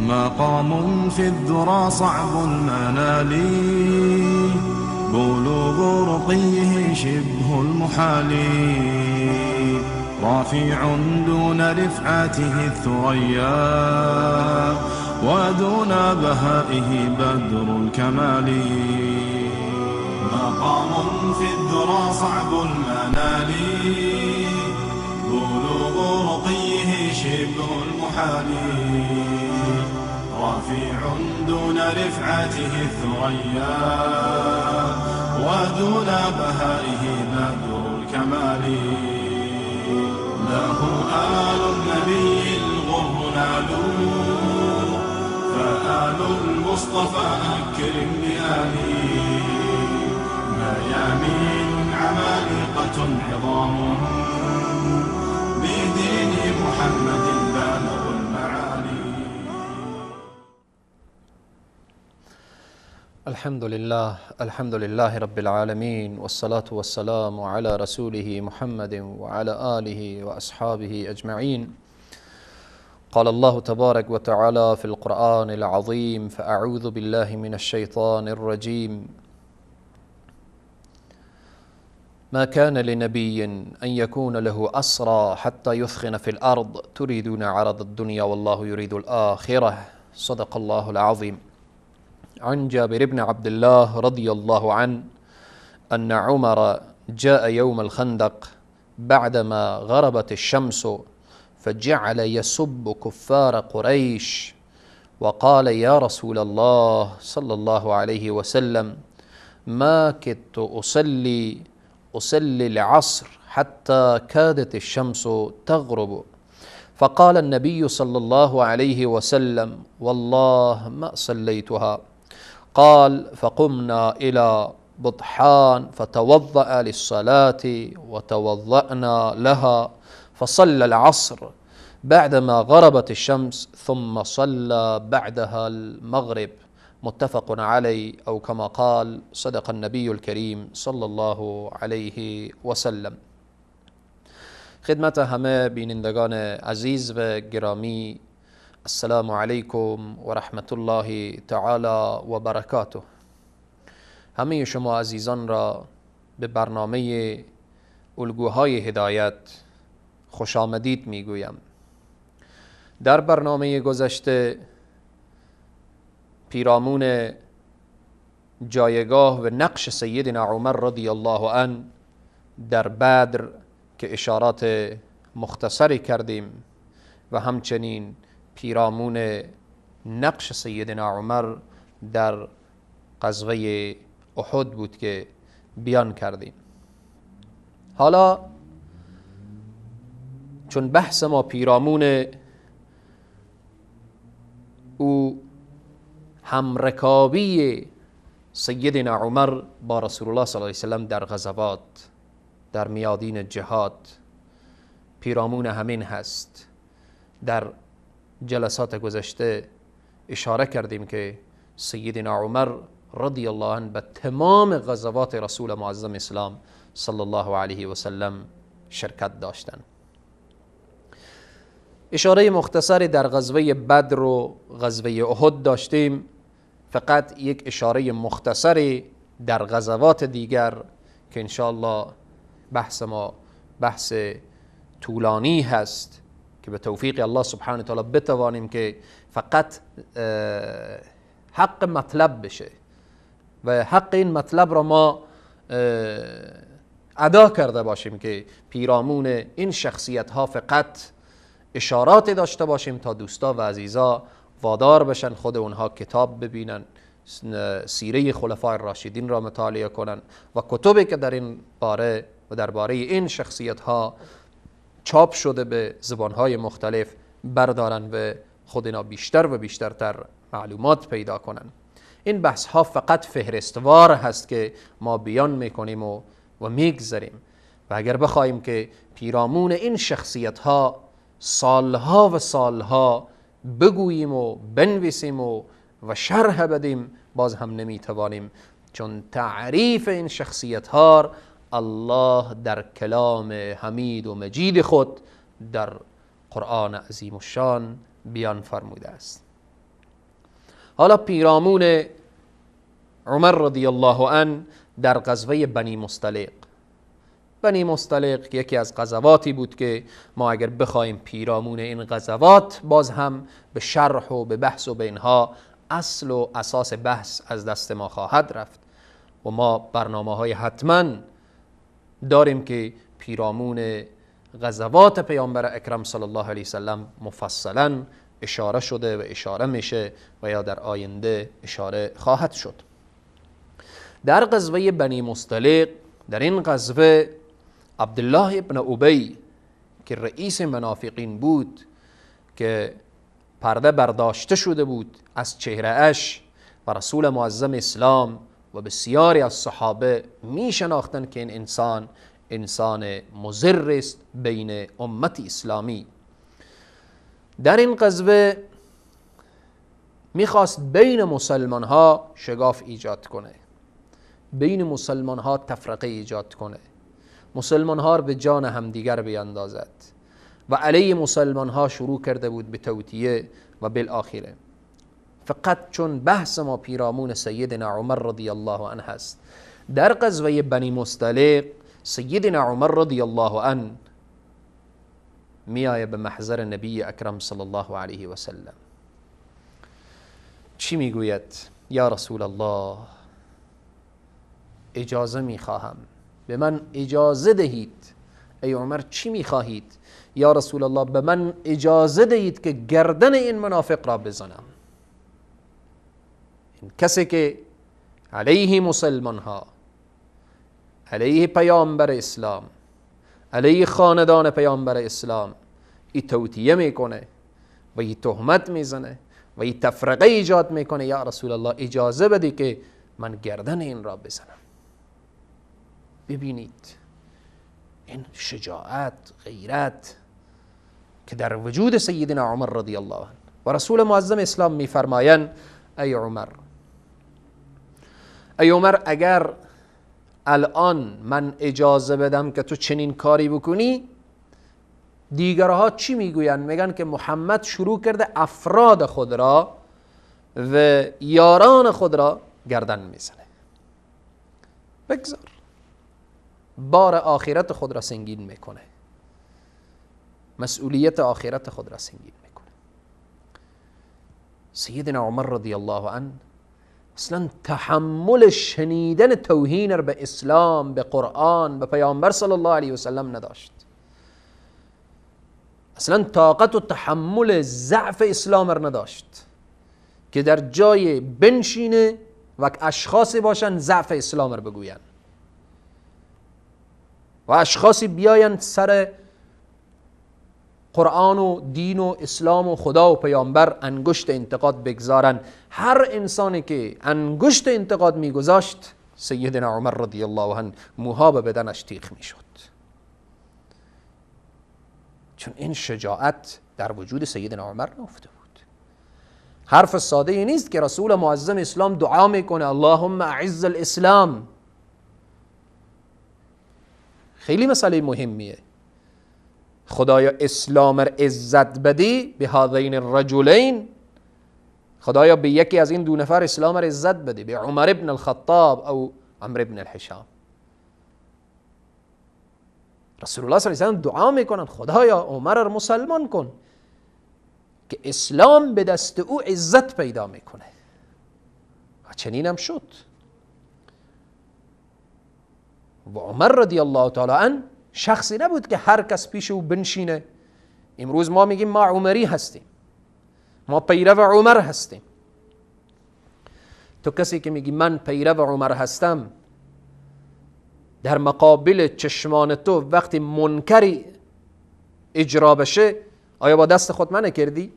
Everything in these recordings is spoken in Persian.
مقام في الذرى صعب المنال، بلوغ رقيه شبه المحال، رافع دون رفعته الثريا، ودون بهائه بدر الكمال. مقام في الذرى صعب المنال، بلوغ رقيه شبه المحال، رافع دون رفعته الثريا، ودون بهائه بدر الكمال. له آل النبي الغر نالوا، فآل المصطفى أكرم بآله، ميامين عمالقة عظام، بدين محمد بالغ المعالي. الحمد لله رب العالمين، والصلاة والسلام على رسوله محمد وعلى آله وأصحابه أجمعين. قال الله تبارك وتعالى في القرآن العظيم: فأعوذ بالله من الشيطان الرجيم. ما كان لنبي أن يكون له أسرى حتى يثخن في الأرض تريدون عرض الدنيا والله يريد الآخرة. صدق الله العظيم. عن جابر بن عبد الله رضي الله عنه أن عمر جاء يوم الخندق بعدما غربت الشمس، فجعل يسب كفار قريش، وقال: يا رسول الله صلى الله عليه وسلم، ما كدت أصلي العصر حتى كادت الشمس تغرب. فقال النبي صلى الله عليه وسلم: والله ما صليتها. قال: فقمنا إلى بطحان فتوضأ للصلاة وتوضأنا لها، فصلى العصر بعدما غربت الشمس، ثم صلى بعدها المغرب. متفق عليه، أو كما قال صدق النبي الكريم صلى الله عليه وسلم. خدمت همه بینندگان عزیز و گرامی، السلام علیکم و رحمت الله تعالی و برکاته. همه شما عزیزان را به برنامه الگوهای هدایت خوش آمدید میگویم. در برنامه گذشته پیرامون جایگاه و نقش سیدنا عمر رضی الله عنه در بدر که اشارات مختصری کردیم و همچنین پیرامون نقش سیدنا عمر در غزوه احد بود که بیان کردیم. حالا چون بحث ما پیرامون او همرکابی سیدنا عمر با رسول الله صلی الله علیه وسلم در غزوات، در میادین جهاد، پیرامون همین هست. در جلسات گذشته اشاره کردیم که سیدنا عمر رضی الله عنه به تمام غزوات رسول معظم اسلام صلی الله علیه و سلم شرکت داشتند. اشاره مختصری در غزوه بدر و غزوه احد داشتیم، فقط یک اشاره مختصری در غزوات دیگر که انشاءالله بحث ما بحث طولانی هست که به توفیق الله سبحانه و تعالی بتوانیم که فقط حق مطلب بشه و حق این مطلب را ما ادا کرده باشیم که پیرامون این شخصیت ها فقط اشارات داشته باشیم تا دوستا و عزیزا وادار بشن خود اونها کتاب ببینن، سیره خلفای راشدین را مطالعه کنن و کتبی که در این باره و درباره این شخصیت ها چاپ شده به زبانهای مختلف بردارن و خود اینا بیشتر و بیشترتر معلومات پیدا کنن. این بحث ها فقط فهرستوار هست که ما بیان میکنیم و میگذاریم و اگر بخوایم که پیرامون این شخصیت ها سالها و سالها بگوییم و بنویسیم و شرح بدیم باز هم نمیتوانیم، چون تعریف این شخصیت ها الله در کلام حمید و مجید خود در قرآن عظیم الشان بیان فرموده است. حالا پیرامون عمر رضی الله عنه در غزوه بنی مصطلق. بنی مصطلق یکی از غزواتی بود که ما اگر بخوایم پیرامون این غزوات باز هم به شرح و به بحث و به اینها اصل و اساس بحث از دست ما خواهد رفت و ما برنامه‌های حتما داریم که پیرامون غزوات پیامبر اکرم صلی الله علیه وسلم مفصلا اشاره شده و اشاره میشه و یا در آینده اشاره خواهد شد. در غزوه بنی مصطلق، در این غزوه عبدالله ابن ابی که رئیس منافقین بود، که پرده برداشته شده بود از چهره اش و رسول معظم اسلام و بسیاری از صحابه می شناختند که این انسان مضر است بین امت اسلامی، در این غزوه میخواست بین مسلمان ها شگاف ایجاد کنه، بین مسلمان ها تفرقه ایجاد کنه، مسلمان ها به جان همدیگر بیاندازد و علیه مسلمان ها شروع کرده بود به توطیه و بالآخره. فقط چون بحث ما پیرامون سیدنا عمر رضی الله عنه هست، در غزوه بنی مصطلق سیدنا عمر رضی الله عنه میآید به محضر نبی اکرم صلی الله علیه و سلم. چی میگوید؟ یا رسول الله، اجازه میخواهم، به من اجازه دهید. ای عمر چی میخواهید؟ یا رسول الله، به من اجازه دهید که گردن این منافق را بزنم. این کسی که علیه مسلمان ها، علیه پیامبر اسلام، علیه خاندان پیامبر اسلام ای توطیه میکنه و ای تهمت میزنه و ای تفرقه ایجاد میکنه، یا رسول الله اجازه بدی که من گردن این را بزنم. ببینید این شجاعت، غیرت که در وجود سیدنا عمر رضی الله عنه و رسول معظم اسلام میفرمایند ای عمر، اگر الان من اجازه بدم که تو چنین کاری بکنی، دیگرها چی میگوین؟ میگن که محمد شروع کرده افراد خود را و یاران خود را گردن میزنه. بگذار، بار آخرت خود را سنگین میکنه، مسئولیت آخرت خود را سنگین میکنه. سیدنا عمر رضی الله عنه اصلا تحمل شنیدن توهین به اسلام، به قرآن، به پیامبر صلی الله علیه و سلم نداشت. اصلا طاقت و تحمل ضعف اسلام را نداشت که در جای بنشینه و اشخاصی باشن ضعف اسلام را بگوین و اشخاصی بیاین سر قرآن و دین و اسلام و خدا و پیامبر انگشت انتقاد بگذارن. هر انسانی که انگشت انتقاد میگذاشت، سیدنا عمر رضی الله عنه موها به بدنش تیغ میشد، چون این شجاعت در وجود سیدنا عمر نهفته بود. حرف ساده ای نیست که رسول معظم اسلام دعا میکنه اللهم اعز الاسلام. خیلی مسئله مهمیه. خدایا اسلام را عزت بدی به هذین الرجلین، خدایا به یکی از این دو نفر اسلام را عزت بدی، به عمر ابن الخطاب او عمرو ابن الحشام. رسول الله صلی الله علیه و سلم دعا میکنن خدایا عمر را مسلمان کن که اسلام به دست او عزت پیدا میکنه و چنین هم شد. و عمر رضی الله تعالی عنه شخصی نبود که هر کس پیش او بنشینه. امروز ما میگیم ما عمری هستیم، ما پیرو عمر هستیم. تو کسی که میگی من پیرو عمر هستم، در مقابل چشمان تو وقتی منکری اجرا بشه، آیا با دست خود منع کردی؟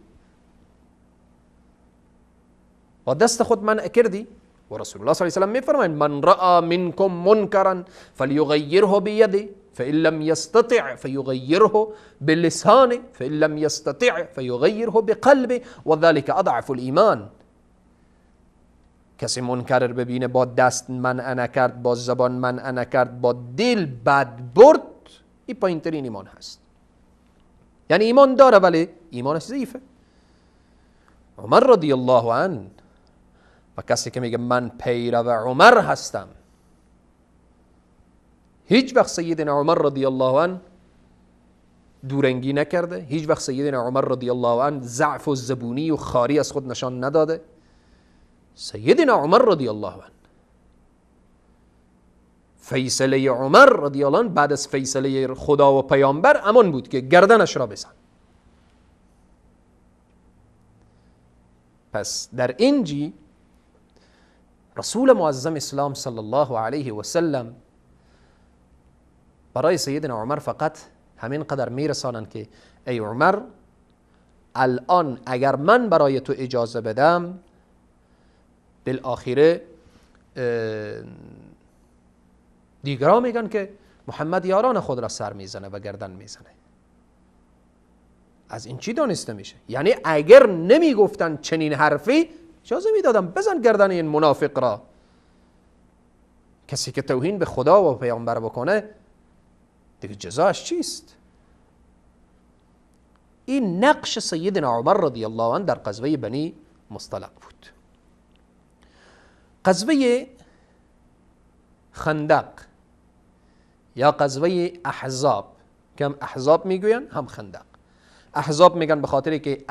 با دست خود منع کردی؟ و رسول الله صلی الله علیه و سلم میفرمایند من رأى منکم منکرا فلیغیره بیده فإن لم يستطع فيغيره بلسانه فإن لم يستطع فيغيره بقلبه وذلك اضعف الایمان. کسی منکر رو ببینه با دست منع نکرد، با زبان منع نکرد، با دل بد برد، این پایین ترین ایمان هست. یعنی ایمان داره ولی ایمانش ضعیفه. عمر رضی الله عنه و کسی که میگه من پیرو عمر هستم، هیچ وقت سیدنا عمر رضی الله عنه دورنگی نکرده، هیچ وقت سیدنا عمر رضی الله عنه ضعف و زبونی و خاری از خود نشان نداده. سیدنا عمر رضی الله عنه فیصله عمر رضی الله عنه بعد از فیصله خدا و پیامبر امان بود که گردنش را بزن. پس در اینجی رسول معظم اسلام صلی الله علیه و سلم برای سیدنا عمر فقط همین قدر میرسانند که ای عمر، الان اگر من برای تو اجازه بدم، بالآخره دیگران میگن که محمد یاران خود را سر میزنه و گردن میزنه. از این چی دانسته میشه؟ یعنی اگر نمیگفتن چنین حرفی، اجازه میدادم بزن گردن این منافق را. کسی که توهین به خدا و پیامبر بکنه دیگه جزاش چیست؟ این نقش سیدنا عمر رضی الله عنه در غزوه بنی مصطلق بود. غزوه خندق یا غزوه احزاب، که هم احزاب میگوین هم خندق. احزاب میگن به خاطری که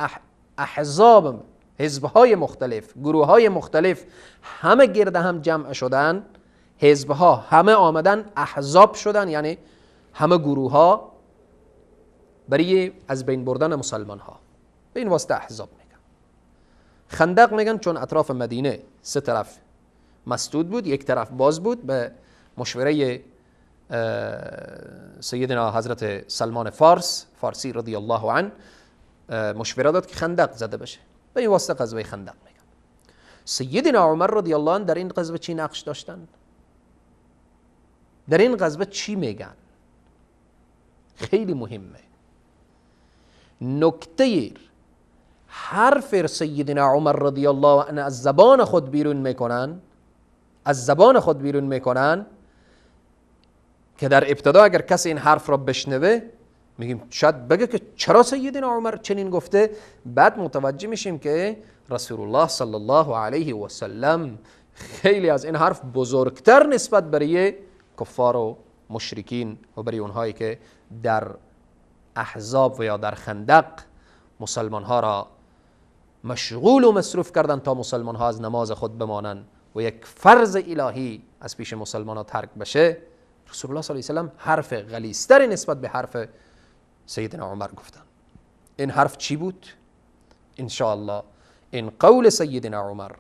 احزاب، حزبهای مختلف، گروههای مختلف همه گرد هم جمع شدن، حزبها همه آمدن احزاب شدن، یعنی همه گروه ها برای از بین بردن مسلمان ها، به این واسطه احزاب میگن. خندق میگن چون اطراف مدینه سه طرف مسدود بود، یک طرف باز بود. به مشوره سیدنا حضرت سلمان فارسی رضی الله عنه مشوره داد که خندق زده بشه، به این واسطه غزوه خندق میگن. سیدنا عمر رضی الله عنه در این غزوه چی نقش داشتن؟ در این غزوه چی میگن؟ خیلی مهمه. نکته حرف سیدنا عمر رضی الله عنه از زبان خود بیرون میکنن، که در ابتدا اگر کسی این حرف را بشنوه میگیم شاید بگه که چرا سیدنا عمر چنین گفته، بعد متوجه میشیم که رسول الله صلی الله علیه و سلم خیلی از این حرف بزرگتر نسبت برای کفار و مشرکین و برای اونهایی که در احزاب و یا در خندق مسلمان ها را مشغول و مصروف کردن تا مسلمان ها از نماز خود بمانن و یک فرض الهی از پیش مسلمان ها ترک بشه. رسول الله صلی الله علیه و سلم حرف غلیظتری نسبت به حرف سیدنا عمر گفتن. این حرف چی بود؟ ان شاء الله این قول سیدنا عمر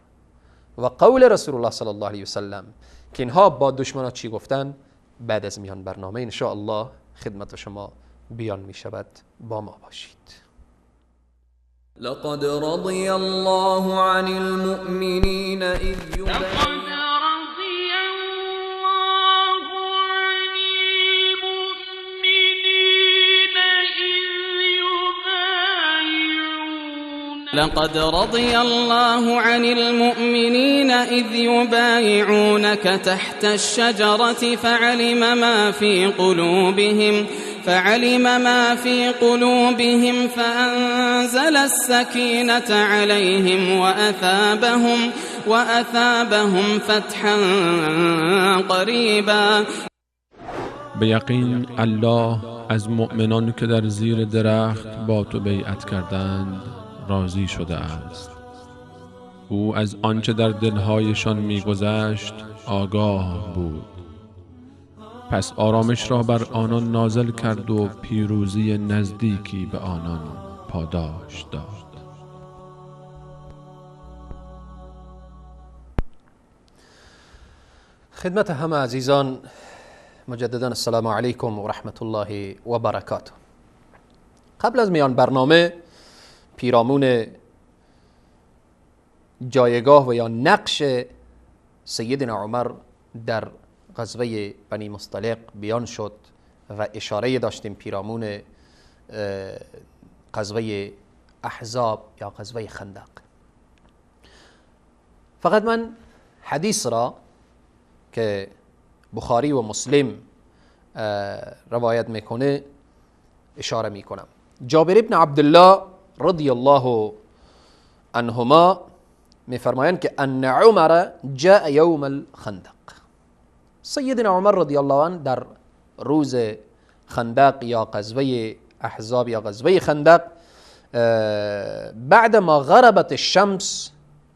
و قول رسول الله صلی الله علیه و سلم که اینها با دشمنان چی گفتن، بعد از میان برنامه ان شاء الله خدمت شما بیان می شود. با ما باشید. لقد رضي الله عن المؤمنين إذ لقد رضي الله عن المؤمنين إذ يبايعونك تحت الشجرة فعلم ما في قلوبهم فأنزل السكينة عليهم وأثابهم فتحا قريبا. به یقین الله از مؤمنان که در زیر درخت با تو بیعت کردند راضی شده است. او از آنچه در دلهایشان میگذشت آگاه بود، پس آرامش را بر آنان نازل کرد و پیروزی نزدیکی به آنان پاداش داد. خدمت همه عزیزان مجددا السلام علیکم و رحمت الله و برکاته. قبل از میان برنامه پیرامون جایگاه و یا نقش سیدنا عمر در غزوه بنی مصطلق بیان شد و اشاره داشتیم پیرامون غزوه احزاب یا غزوه خندق. فقط من حدیث را که بخاری و مسلم روایت میکنه اشاره میکنم. جابر ابن عبدالله رضی الله عنهما میفرمایند که ان عمر جاء یوم الخندق، سیدنا عمر رضی الله عنه در روز خندق یا غزوه احزاب یا غزوه خندق، بعد ما غربت الشمس،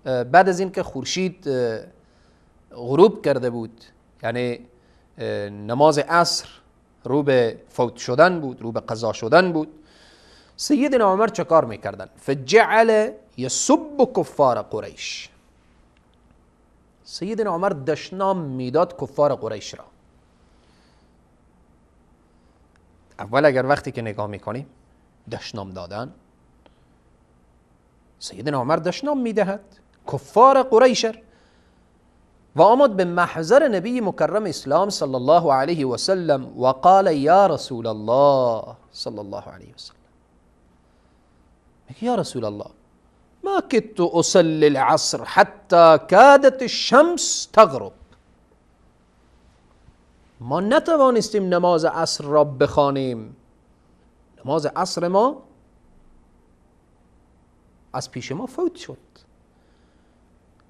بعد از اینکه خورشید غروب کرده بود، یعنی نماز عصر رو به فوت شدن بود، رو به قضا شدن بود، سیدنا عمر چه کار میکردن؟ فجعل یسب کفار قریش، سیدنا عمر دشنام میداد کفار قریش را. اول اگر وقتی که نگاه میکنیم دشنام دادن، سیدنا عمر دشنام میدهد کفار قریش و آمد به محضر نبی مکرم اسلام صلی الله علیه و سلم و قال یا رسول الله صلی الله علیه و سلم، میگه یا رسول الله ما كدت اصلي العصر حتى كادت الشمس تغرب، ما نتوانستیم نماز عصر را بخوانیم، نماز عصر ما از پیش ما فوت شد،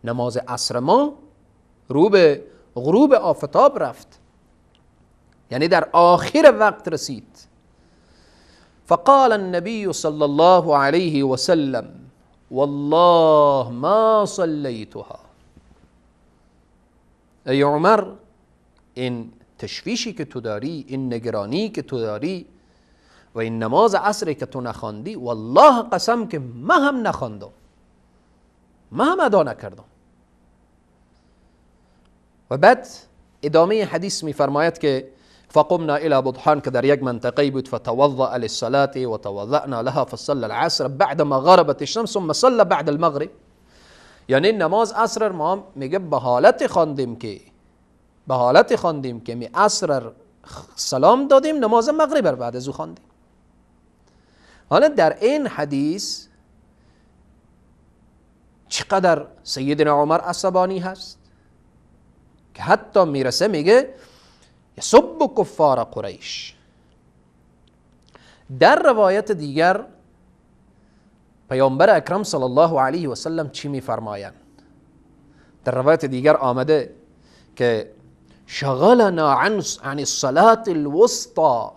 نماز عصر ما رو به غروب آفتاب رفت، یعنی در آخر وقت رسید. فقال النبي صلى الله عليه وسلم والله ما صليتها. ای عمر، این تشویشی که تو داری، این نگرانی که تو داری و این نماز عصری که تو نخواندی، والله قسم که ما هم نخواندم، ما هم ادا نکردم. و بعد ادامه حدیث می فرماید که فقمنا الى بطحان که در یک منطقه بود، فتوضأ للصلاة و توضأنا لها فصلى العصر بعدما غربت الشمس ثم صلى بعد المغرب. یعنی نماز عصر ما میگه به حالت خواندیم که می عصر سلام دادیم، نماز مغرب بعد از او خواندیم. حالا در این حدیث چقدر سیدنا عمر عصبانی هست که حتی میرسه میگه یسب کفار قریش. در روایت دیگر پیامبر اکرم صلی الله علیه و سلم چی میفرمایند؟ در روایت دیگر آمده که شغلنا عن الصلاة الوسطى،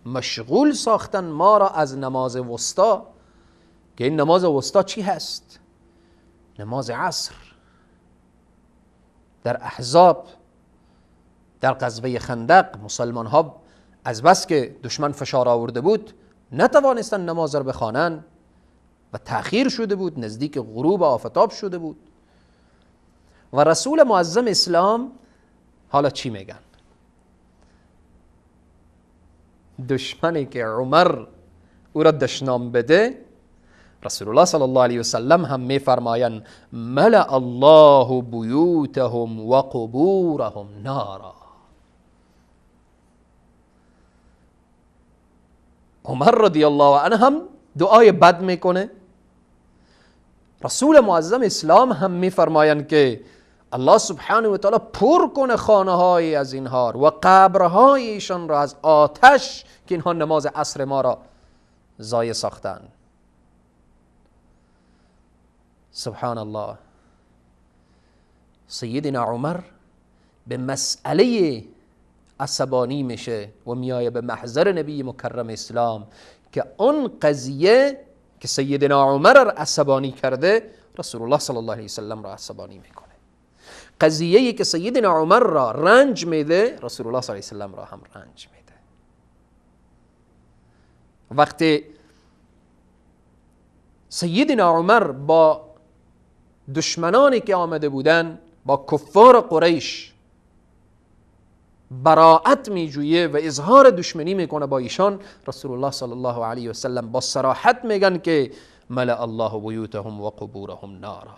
مشغول ساختن ما را از نماز وسطا، که این نماز وسطا چی هست؟ نماز عصر. در احزاب، در غزوه خندق، مسلمان ها از بس که دشمن فشار آورده بود نتوانستن نماز را بخوانن و تأخیر شده بود، نزدیک غروب آفتاب شده بود. و رسول معظم اسلام حالا چی میگن؟ دشمنی که عمر او را دشنام بده، رسول الله صلی الله علیه و سلم هم میفرمایند ملأ الله بیوتهم و قبورهم نارا. عمر رضی الله عنه هم دعای بد میکنه، رسول معظم اسلام هم میفرمایند که الله سبحانه و تعالی پر کنه خانه های از اینها و قبرهای ایشان را از آتش که اینها نماز عصر ما را ضایع ساختن. سبحان الله. سیدنا عمر به مسئله عصبانی میشه و میایه به محضر نبی مکرم اسلام که اون قضیه که سیدنا عمر را عصبانی کرده رسول الله صلی الله علیه وسلم را عصبانی میکنه. قضیه‌ای که سیدنا عمر را رنج میده رسول الله صلی الله علیه وسلم را هم رنج میده. وقتی سیدنا عمر با دشمنانی که آمده بودن، با کفار قریش براءت میجویه و اظهار دشمنی میکنه با ایشان، رسول الله صلی الله علیه و سلم با صراحت میگن که ملأ الله بیوتهم و قبورهم نارا.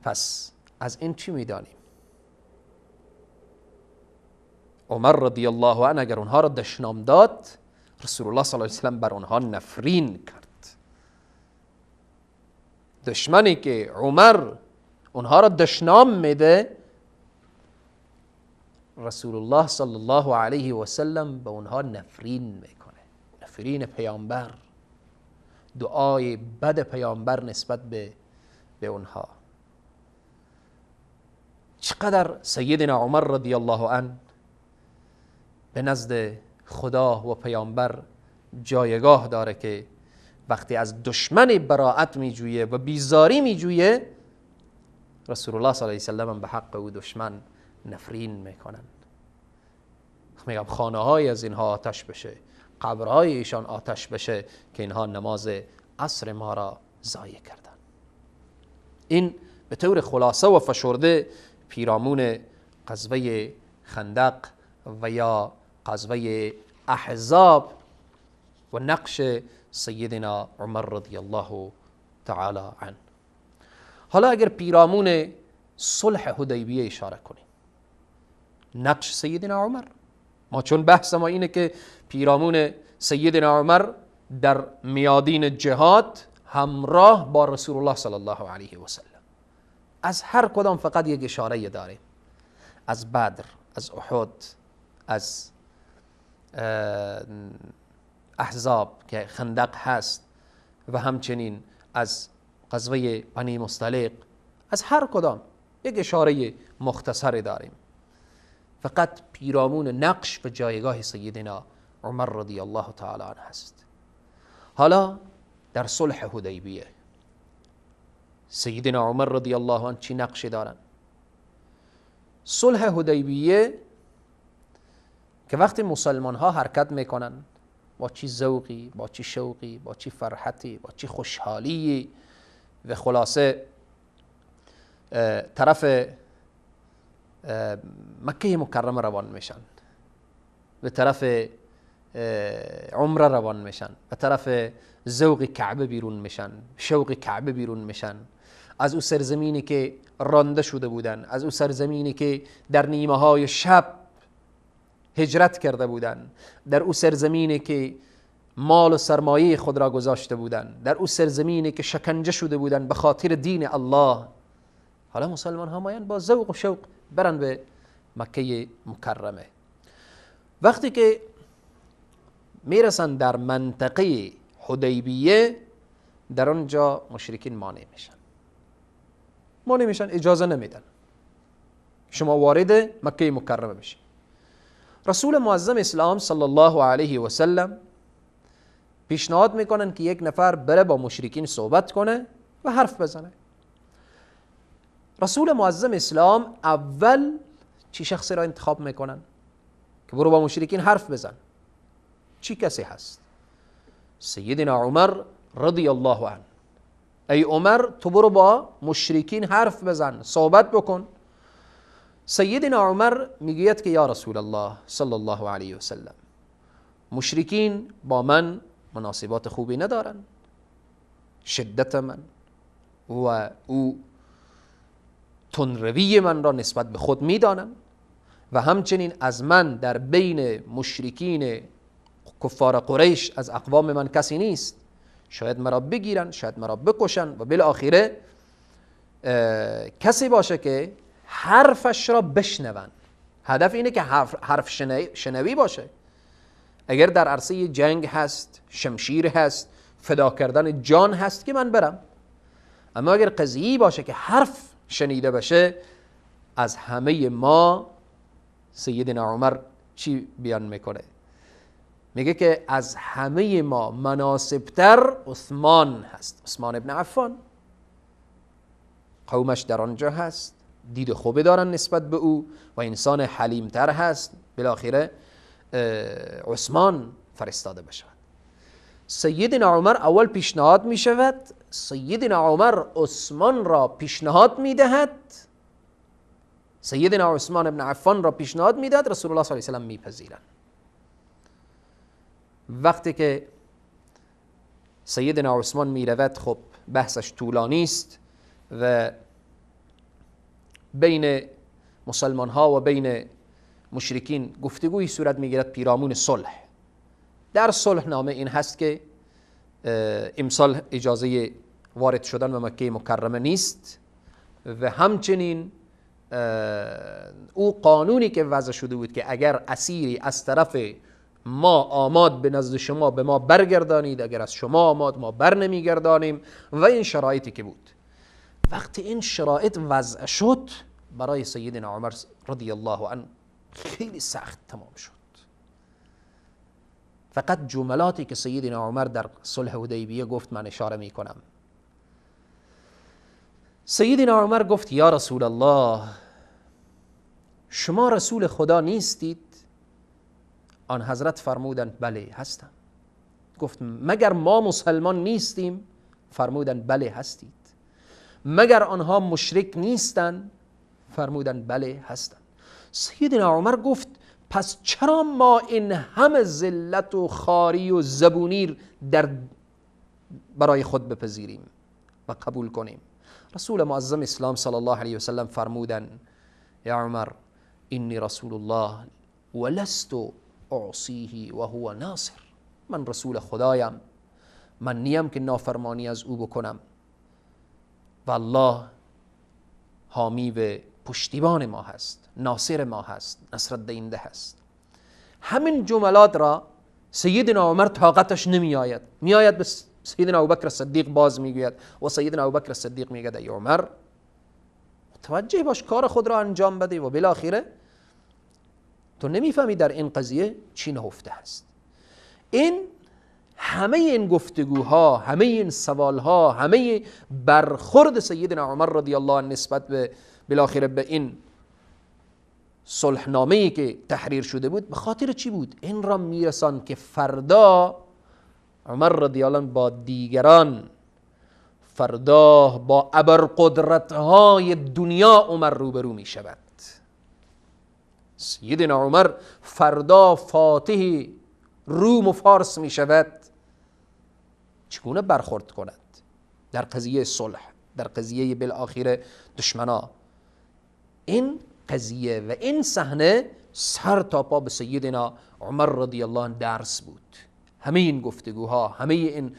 پس از این چی میدانیم؟ عمر رضی الله عنه اگر اونها را دشنام داد، رسول الله صلی الله علیه و سلم بر اونها نفرین کرد. دشمنی که عمر اونها را دشنام میده، رسول الله صلی الله علیه و سلم به اونها نفرین میکنه. نفرین پیامبر، دعای بد پیامبر نسبت به اونها. چقدر سیدنا عمر رضی الله عنه به نزد خدا و پیامبر جایگاه داره که وقتی از دشمن براءت میجویه و بیزاری میجویه، رسول الله صلی الله علیه و سلم به حق او دشمن نفرین میکنن. میگم خانه های از اینها آتش بشه، قبرهای ایشان آتش بشه که اینها نماز عصر ما را ضایع کردن. این به طور خلاصه و فشرده پیرامون غزوه خندق و یا غزوه احزاب و نقش سیدنا عمر رضی الله تعالی عنه. حالا اگر پیرامون صلح حدیبیه اشاره کنیم، نقش سیدنا عمر، ما چون بحث ما اینه که پیرامون سیدنا عمر در میادین جهاد همراه با رسول الله صلی الله علیه و سلم، از هر کدام فقط یک اشاره داریم. از بدر، از احد، از احزاب که خندق هست و همچنین از غزوه بنی مصطلق، از هر کدام یک اشاره مختصری داریم. فقط پیرامون نقش و جایگاه سیدنا عمر رضی الله تعالی عنه هست. حالا در صلح حدیبیه سیدنا عمر رضی الله عنه چی نقشی دارن؟ صلح حدیبیه که وقتی مسلمان ها حرکت میکنن با چی ذوقی، با چی شوقی، با چی فرحتی، با چی خوشحالی و خلاصه طرف مکه مکرمه روان میشن، به طرف عمره روان میشن، به طرف ذوق کعبه بیرون میشن، شوق کعبه بیرون میشن، از او سرزمینی که رانده شده بودن، از او سرزمینی که در نیمه های شب هجرت کرده بودن، در او سرزمینی که مال و سرمایه خود را گذاشته بودن، در او سرزمینی که شکنجه شده بودن به خاطر دین الله، حالا مسلمان ها مایان با ذوق و شوق برن به مکه مکرمه. وقتی که میرسن در منطقه حدیبیه، در آنجا مشرکین مانع میشن، اجازه نمیدن شما وارد مکه مکرمه بشید. رسول معظم اسلام صلی الله علیه و سلم پیشنهاد میکنن که یک نفر بره با مشرکین صحبت کنه و حرف بزنه. رسول معظم اسلام اول چی شخصی را انتخاب میکنن که برو با مشرکین حرف بزن؟ چی کسی هست؟ سیدنا عمر رضی الله عنه. ای عمر، تو برو با مشرکین حرف بزن، صحبت بکن. سیدنا عمر میگوید که یا رسول الله صلی الله علیه و سلم، مشرکین با من مناسبات خوبی ندارن، شدت من و او تندروی من را نسبت به خود میدانن و همچنین از من در بین مشرکین کفار قریش از اقوام من کسی نیست، شاید مرا بگیرن، شاید مرا بکشن و بالاخره کسی باشه که حرفش را بشنون. هدف اینه که حرف شنوی باشه. اگر در عرصه جنگ هست، شمشیر هست، فدا کردن جان هست که من برم، اما اگر قضیه‌ای باشه که حرف شنیده بشه، از همه ما سیدنا عمر چی بیان میکنه؟ میگه که از همه ما مناسبتر عثمان هست، عثمان ابن عفان. قومش در آنجا هست، دید خوبی دارن نسبت به او و انسان حلیمتر هست، بالاخره عثمان فرستاده بشود. سیدنا عمر اول پیشنهاد می شود، سیدنا عمر عثمان را پیشنهاد می دهد، سیدنا عثمان ابن عفان را پیشنهاد می دهد، رسول الله صلی الله علیه و سلم می پذیرند. وقتی که سیدنا عثمان می رود، خب بحثش طولانی است و بین مسلمان ها و بین مشرکین گفتگوی صورت می گیرد پیرامون صلح. در صلح نامه این هست که امسال اجازه وارد شدن به مکه مکرمه نیست و همچنین او قانونی که وضع شده بود که اگر اسیری از طرف ما آماد به نزد شما به ما برگردانید، اگر از شما آماد ما بر نمیگردانیم. و این شرایطی که بود. وقتی این شرایط وضع شد برای سیدنا عمر رضی الله عنه خیلی سخت تمام شد. فقط جملاتی که سیدنا عمر در صلح حدیبیه گفت من اشاره می کنم. سیدنا عمر گفت یا رسول الله شما رسول خدا نیستید؟ آن حضرت فرمودند بله هستم. گفت مگر ما مسلمان نیستیم؟ فرمودند بله هستید. مگر آنها مشرک نیستند؟ فرمودند بله هستند. سیدنا عمر گفت پس چرا ما این همه ذلت و خاری و زبونی برای خود بپذیریم و قبول کنیم؟ رسول معظم اسلام صلی الله علیه و سلم فرمودند یا عمر اینی رسول الله ولست اعصیه و هو ناصر. من رسول خدایم، من نیم که نافرمانی از او بکنم و الله حامی و پشتیبان ما هست، ناصر ما هست، نصرت دهنده هست. همین جملات را سیدنا عمر طاقتش نمی آید، می آید به سیدنا ابوبکر صدیق باز میگوید و سیدنا ابوبکر صدیق میگوید ای عمر متوجه باش کار خود را انجام بده و بالاخره تو نمیفهمی در این قضیه چی نهفته است. این همه این گفتگوها، همه این سوالها، همه برخورد سیدنا عمر رضی الله عنه نسبت به بالاخره به این صلحنامه‌ای که تحریر شده بود به خاطر چی بود؟ این را میرسان که فردا عمر رضی الله عنه با دیگران، فردا با ابرقدرت‌های دنیا عمر روبرو می شود. سیدنا عمر فردا فاتح روم و فارس می شود. چگونه برخورد کند در قضیه صلح، در قضیه بالاخره دشمنا؟ این قضیه و این صحنه سر تا پا به سیدنا عمر رضی الله عنه درس بود. همه این گفتگوها، همه این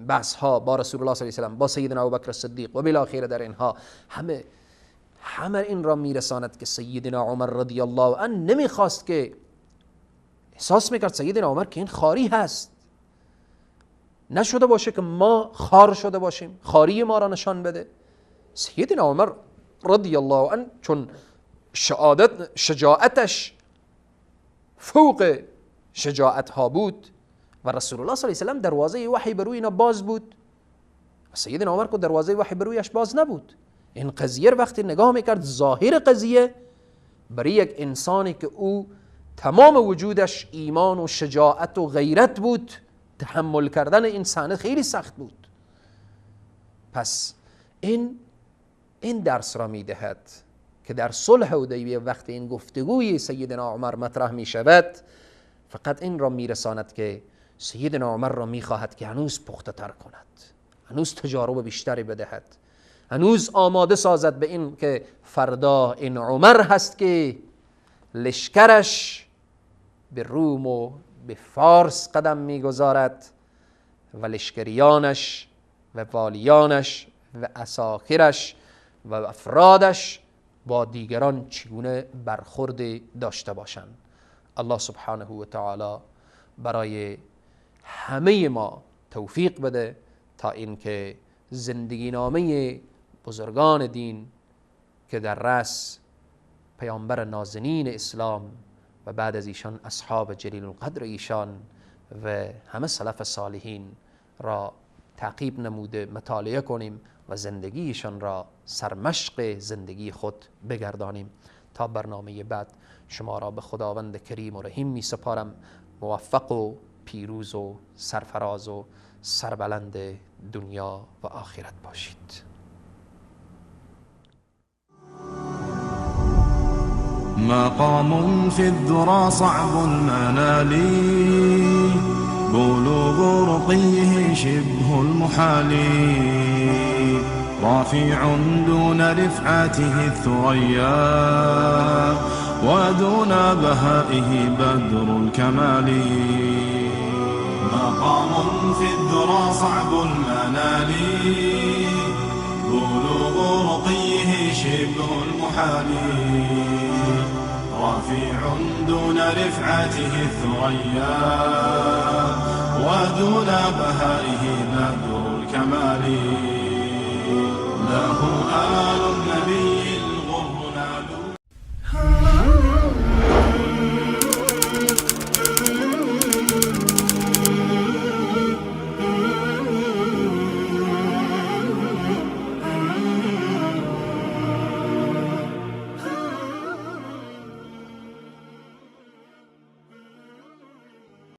بحثها با رسول الله صلی الله علیه و سلم، با سیدنا ابوبکر صدیق و بالاخره در اینها همه این را میرساند که سیدنا عمر رضی الله عنه نمیخواست که احساس میکرد سیدنا عمر که این خاری هست، نشده باشه که ما خار شده باشیم، خاری ما را نشان بده. سیدنا عمر رضی الله عنه چون شجاعتش فوق شجاعت ها بود و رسول الله صلی الله علیه و سلم دروازه وحی بر روی اینا باز بود و سیدنا عمر کو دروازه وحی بر رویش باز نبود. این قضیه رو وقتی نگاه میکرد، ظاهر قضیه برای یک انسانی که او تمام وجودش ایمان و شجاعت و غیرت بود، تحمل کردن این صحنه خیلی سخت بود. پس این درس را میدهد که در صلح حدیبیه وقتی این گفتگوی سیدنا عمر مطرح می شود، فقط این را میرساند که سیدنا عمر را میخواهد که هنوز پخته تر کند، هنوز تجارب بیشتری بدهد، هنوز آماده سازد به این که فردا این عمر هست که لشکرش به روم و به فارس قدم میگذارد و لشکریانش و والیانش و اساکرش و افرادش با دیگران چگونه برخورد داشته باشند. الله سبحانه و تعالی برای همه ما توفیق بده تا اینکه زندگی نامه بزرگان دین که در رأس پیامبر نازنین اسلام و بعد از ایشان اصحاب جلیل القدر ایشان و همه سلف صالحین را تعقیب نموده مطالعه کنیم و زندگیشان را سرمشق زندگی خود بگردانیم. تا برنامه بعد شما را به خداوند کریم و رحیم می سپارم. موفق و پیروز و سرفراز و سربلند دنیا و آخرت باشید. مقام في الذرى صعب المنال بلوغ رقيه شبه المحال رافع دون رفعته الثريا ودون بهائه بدر الكمال مقام في الذرى صعب المنال بلوغ رقيه شبه المحال رفيع دون رفعته الثريا، ودون بهائه بدر الكمال. له آل النبي